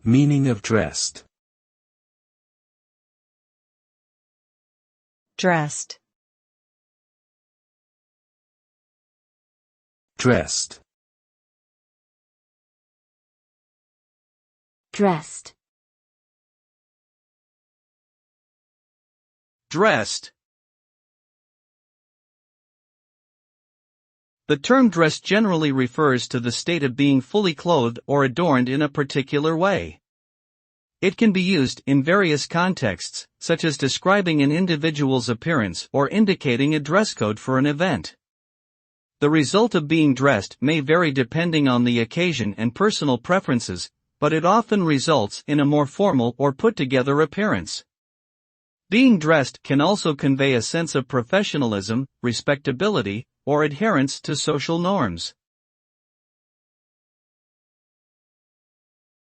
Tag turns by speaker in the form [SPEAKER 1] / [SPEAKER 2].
[SPEAKER 1] Meaning of dressed.
[SPEAKER 2] Dressed.
[SPEAKER 1] Dressed.
[SPEAKER 3] Dressed.
[SPEAKER 4] Dressed. The term dressed generally refers to the state of being fully clothed or adorned in a particular way. It can be used in various contexts, such as describing an individual's appearance or indicating a dress code for an event. The result of being dressed may vary depending on the occasion and personal preferences, but it often results in a more formal or put-together appearance. Being dressed can also convey a sense of professionalism, respectability, or adherence to social norms.